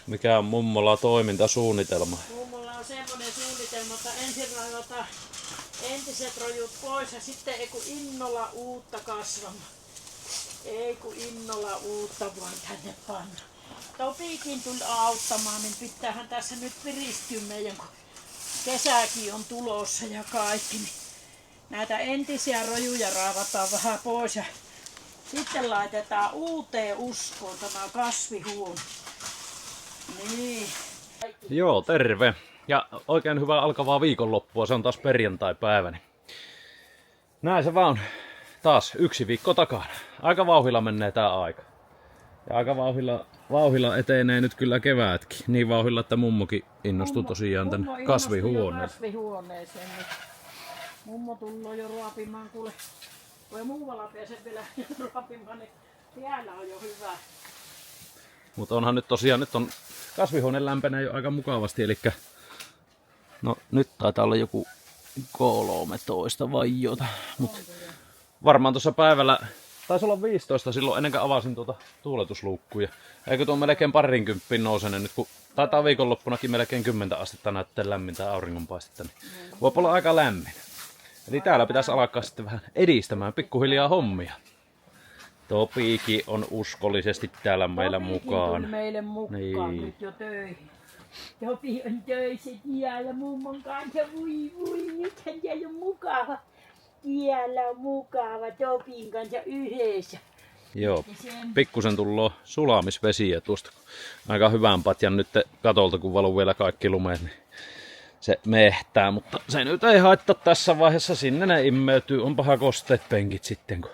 Mikä on mummolla toimintasuunnitelma? Mummolla on semmoinen suunnitelma, että ensin raivataan entiset rojut pois ja sitten ei kun innolla uutta kasvamaan. Ei kun innolla uutta vaan tänne panna. Topikin tuli auttamaan, niin pitäähän tässä nyt piristyä meidän, kun kesäkin on tulossa ja kaikki. Niin näitä entisiä rojuja raivataan vähän pois ja sitten laitetaan uuteen uskoon tämä kasvihuone. Niin. Joo, terve. Ja oikein hyvää alkavaa viikonloppua. Se on taas perjantai-päivä. Niin näin se vaan taas yksi viikko takana. Aika vauhdilla menee tää aika. Ja aika vauhdilla etenee nyt kyllä keväätkin. Niin vauhdilla, että mummokin innostui tosiaan tänne kasvihuoneeseen. Niin mummo tullut jo ruopimaan, kuule. Voi muualla pääse vielä ruopimaan, niin siellä on jo hyvä. Mutta onhan nyt tosiaan, nyt on kasvihuone lämpenee jo aika mukavasti, eli no nyt taitaa olla joku 13 vai jota. Mut varmaan tuossa päivällä, taisi olla 15 silloin ennen kuin avasin tuota tuuletusluukkuja. Eikö tuo melkein 20 nousene nyt, kun taitaa viikonloppunakin melkein 10 astetta näyttää lämmintä auringonpaistetta, niin voi olla aika lämmin. Eli täällä pitäisi alkaa sitten vähän edistämään pikkuhiljaa hommia. Topiikin on uskollisesti täällä meillä mukaan. Tuli meille mukaan niin. Nyt jo töihin. Topi on töissä tiellä mummon kanssa. Voi, nythän siellä on mukava. Tiellä on mukava Topin kanssa yhdessä. Joo, pikkusen tulloo sulamisvesiä tuosta. Aika hyvän patjan nyt katolta, kun valuu vielä kaikki lumeet, niin se mehtää, mutta se nyt ei haittaa tässä vaiheessa. Sinne ne immeytyy. Onpahan kosteet penkit sitten, kun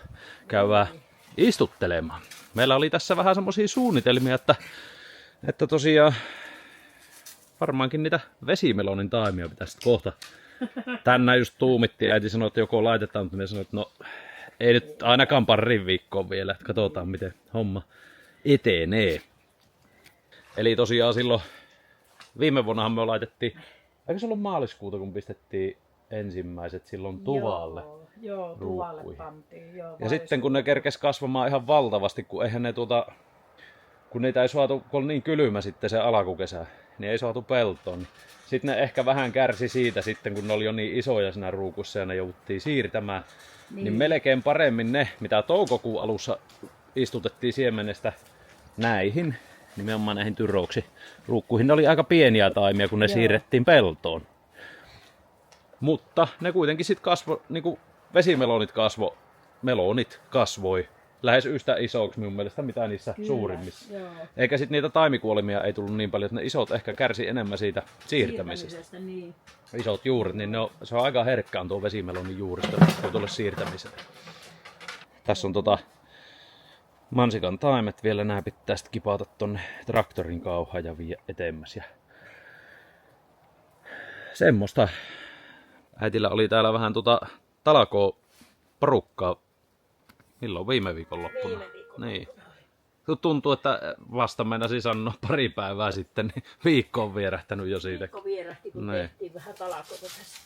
käydään istuttelemaan. Meillä oli tässä vähän semmosia suunnitelmia, että tosiaan varmaankin niitä vesimelonin taimia pitäisi kohta. Tänään just tuumittiin, äiti sanoi, että joko laitetaan, mutta minä sanoin, että no ei nyt ainakaan parin viikkoon vielä, että katsotaan miten homma etenee. Eli tosiaan silloin viime vuonnahan me laitettiin, eikö se ollut maaliskuuta, kun pistettiin ensimmäiset silloin tuvalle? Joo, tuvalle pantiin. Joo, ja sitten kun ne kerkes kasvamaan ihan valtavasti, kun eihän ne kun niitä ei saatu, kun on niin kylmä sitten se alkukesä, niin ei saatu peltoon. Sitten ne ehkä vähän kärsi siitä sitten, kun ne oli jo niin isoja siinä ruukussa ja ne jouduttiin siirtämään. Niin melkein paremmin ne, mitä toukokuun alussa istutettiin siemenestä näihin, nimenomaan näihin tyroiksi ruukkuihin. Ne oli aika pieniä taimia, kun ne siirrettiin peltoon. Mutta ne kuitenkin sitten kasvoi, niin kuin vesimelonit kasvoi lähes yhtä isoksi minun mielestä, mitä niissä suurimmissa. Joo. Eikä sitten niitä taimikuolemia ei tullut niin paljon, että ne isot ehkä kärsi enemmän siitä siirtämisestä. Niin. Isot juuret, niin se on aika herkkään tuo vesimelonin juurista tuolle siirtämiselle. Tässä on mansikan taimet vielä, nämä pitää sitten kipata tonne traktorin kauhaan ja viedä etemmäs. Ja semmoista. Äitillä oli täällä vähän talkoo porukkaa. Milloin? Viime viikonloppuna. Niin. Tuntuu, että vasta meinasi sanoa pari päivää sitten, niin viikko on vierähtänyt jo siitä. Viikko vierähti, kun tehtiin vähän talkoota tässä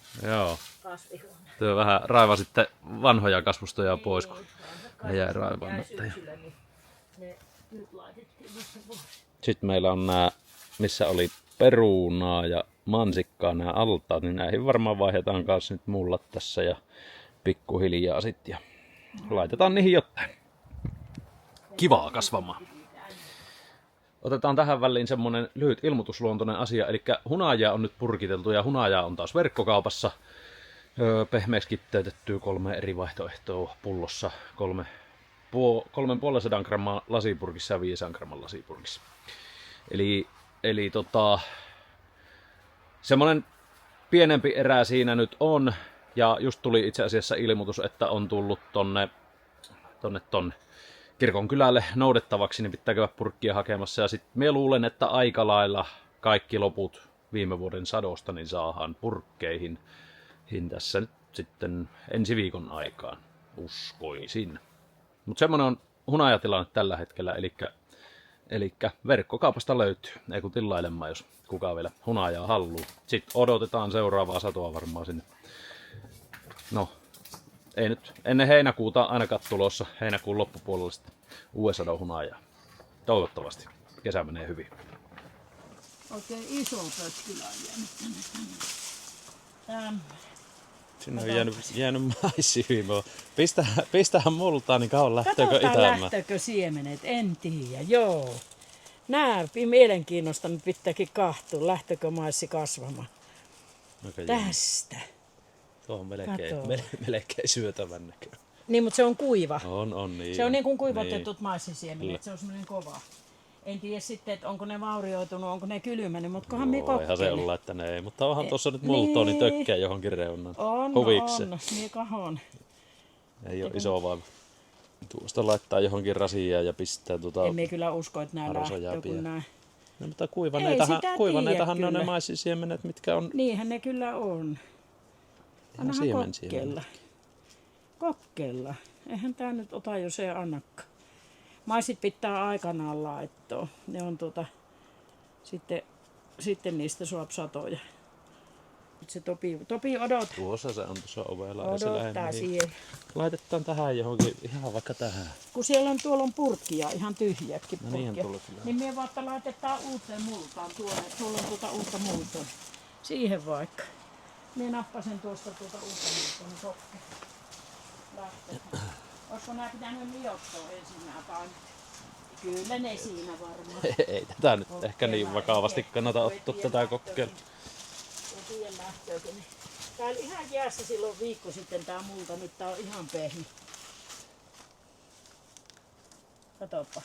kasvihuoneessa. Työ vähän raivasitte vanhoja kasvustoja pois, kun ne jäi raivaamatta. Sitten meillä on nämä, missä oli perunaa ja mansikkaa, nämä altaat, niin näihin varmaan vaihdetaan kanssa nyt mullat tässä ja pikkuhiljaa sitten. Ja laitetaan niihin jotain kivaa kasvamaan. Otetaan tähän väliin semmonen lyhyt ilmoitusluontoinen asia, eli hunajaa on nyt purkiteltu ja hunajaa on taas verkkokaupassa. Pehmeäksi kiteytettyä 3 eri vaihtoehtoa pullossa, 350 grammaa lasipurkissa ja 500 gramman lasipurkissa. Eli semmonen pienempi erä siinä nyt on, ja just tuli itse asiassa ilmoitus, että on tullut tonne kirkonkylälle noudettavaksi, niin pitää käydä purkkia hakemassa. Ja sitten minä luulen, että aika lailla kaikki loput viime vuoden sadosta niin saadaan purkkeihin tässä nyt sitten ensi viikon aikaan, uskoisin. Mutta semmoinen on hunajatilanne tällä hetkellä, eli verkkokaupasta löytyy, ei kun tilailemaan, jos kukaan vielä hunajaa haluaa. Sitten odotetaan seuraavaa satoa varmaan sinne. No, ei nyt ennen heinäkuuta ainakaan tulossa, heinäkuun loppupuolella sitten uuden sadon hunajaa. Toivottavasti kesä menee hyvin. Oikein iso pötkylä on jäänyt tänne. Sinne on jäänyt maissiviimoa. Pistähän multaa, niin kauan lähteekö itämään? Lähteekö siemenet, en tiedä, joo. Nää mielenkiinnosta nyt pitääkin kahtua, lähteekö maissi kasvamaan. Tästä. Tuo on melkein syötävän näköinen. Niin, mutta se on kuiva. On niin. Se on niin kuin kuivatetut maissisiemenet, se on semmoinen kova. En tiedä sitten, että onko ne vaurioitunut, onko ne kylmännyt, mutta kohan me kokkele. Eihän se olla, että ne ei. Mutta onhan tuossa nyt multoa, niin tökkää johonkin reunaan. On, mie kahon. Ei ole iso vaiva. Tuosta laittaa johonkin rasiaan ja pistää En me kyllä usko, että nää lähtee, kun nää... No, mutta kuivaneitahan ne on ne maissisiemenet, mitkä on... Niinhän ne kyllä on. Annahan kokeilla. Eihän tää nyt ota, jos ei annakaan. Maisit pitää aikanaan laittaa. Ne on sitten niistä saa satoja. Nyt se Topi odottaa. Tuossa se on tuossa ovella. Odottaa siihen. Laitetaan tähän johonkin, ihan vaikka tähän. Kun tuolla on purkkia, ihan tyhjäkin purkkia. No niin me vaikka laitetaan uuteen multaan tuonne. Tuolla on uutta multaa. Siihen vaikka. Minä nappasen tuosta uutta multaa, niin tokke. Lähtee. Olisiko nää pitänyt liottaa ensinnäkin tai kyllä ne siinä varmaan. Ei tätä nyt ehkä niin vakavasti kannata ottaa tätä kokeilla. En tiedä lähtöökö ne. Tää oli ihan jäässä silloin viikko sitten tää multa, nyt tää on ihan pehmi. Katoppa.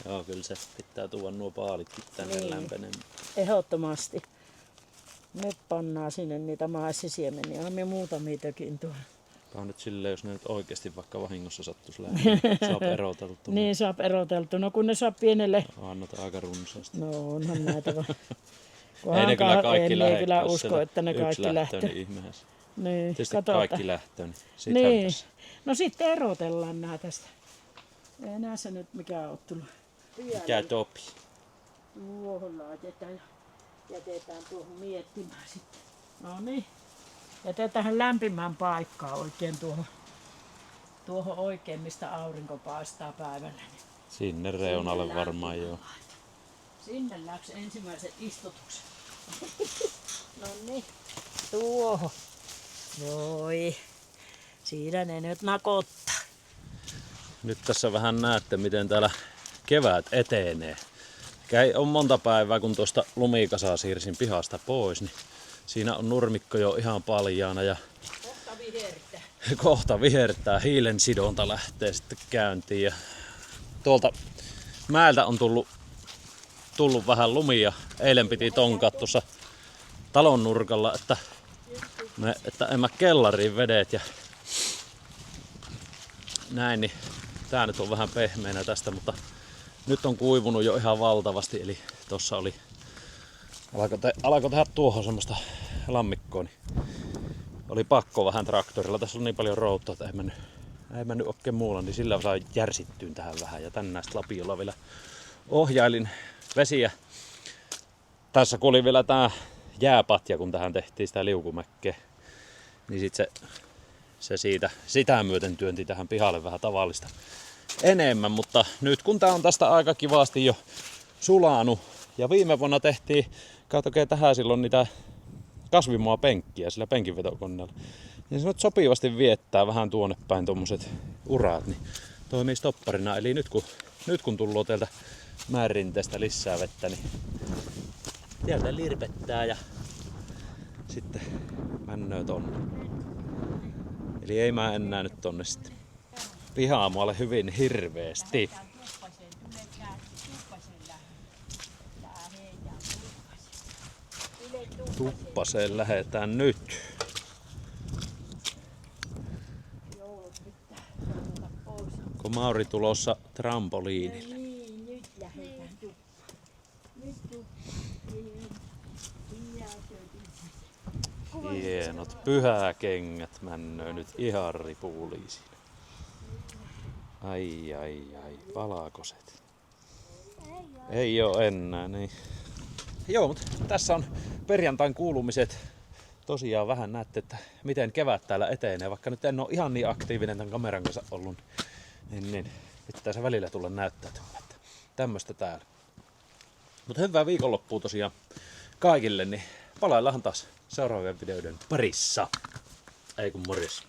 Joo, kyllä se pitää tuoda nuo paalitkin tänne lämpenemään. Ehdottomasti. Nyt pannaan sinne niitä maissisiemeniä. On me muutamiitakin tuolla. Tämä on nyt silleen, jos ne nyt oikeasti vaikka vahingossa sattuisi lähdemään. Saap eroteltu. Niin, saap eroteltu. No kun ne saa pienelle... Annat aika runsaasti. No onhan näitä vaan. Ei ne kyllä kaikki lähtee. En kyllä usko, että ne kaikki lähtee. Niin ihmeessä. Niin, tietysti kaikki lähtee, niin niin. No sitten erotellaan nää tästä. Ei näissä nyt mikään ole tullut. Mikä Topi? Tuohon laitetaan ja jätetään tuohon miettimään sitten. No niin. Jätetään lämpimään paikkaa oikein tuohon oikein, mistä aurinko paistaa päivällä. Sinne reunalle varmaan joo. Sinne läks ensimmäiset istutukset. No niin, tuohon. Voi, siinä ne nyt nakottaa. Nyt tässä vähän näette, miten täällä kevät etenee. On monta päivää, kun tuosta lumikasaa siirsin pihasta pois, niin siinä on nurmikko jo ihan paljaana ja kohta vihertää. Hiilen sidonta lähtee sitten käyntiin ja tuolta mäeltä on tullut vähän lumia. Eilen piti tonkaa tuossa talon nurkalla, että emä kellariin vedet ja näin, niin tää nyt on vähän pehmeänä tästä, mutta nyt on kuivunut jo ihan valtavasti, eli tossa alkoi tehdä tuohon semmoista lammikkoa, niin oli pakko vähän traktorilla. Tässä on niin paljon routoa, että ei mennyt oikein muulla, niin sillä saa järsittyyn tähän vähän. Ja tänne näistä lapiolla vielä ohjailin vesiä. Tässä kun oli vielä tää jääpatja, kun tähän tehtiin sitä liukumäkkeä, niin sit se sitä myöten työnti tähän pihalle vähän tavallista enemmän. Mutta nyt kun tää on tästä aika kivasti jo sulanut, ja viime vuonna tehtiin, katsokaa tähän silloin niitä kasvimuopenkkiä sillä penkinvetokoneella. Ja se nyt sopivasti viettää vähän tuonne päin tommoset uraat, niin toimii stopparina. Eli nyt kun tullaan teiltä mäenrinteestä lisää vettä, niin sieltä lirpettää ja sitten männöö tonne. Eli ei mä enää nyt tonne sitten pihaamualle hyvin hirveesti. Tuppaseen lähetään nyt. Kun Mauri tulossa trampoliinille. Niin, nyt lähdetään Hienot pyhäkengät männöö nyt ihan ripuliisiin. Ai, valkoiset. Ei oo enää, niin. Joo, mutta tässä on perjantain kuulumiset. Tosiaan vähän näette, että miten kevät täällä etenee. Vaikka nyt en ole ihan niin aktiivinen tämän kameran kanssa ollut, niin pitää se välillä tulla näyttäytymään. Tämmöstä täällä. Mutta hyvää viikonloppua tosiaan kaikille, niin palaillaan taas seuraavien videoiden parissa. Ei kun morjes.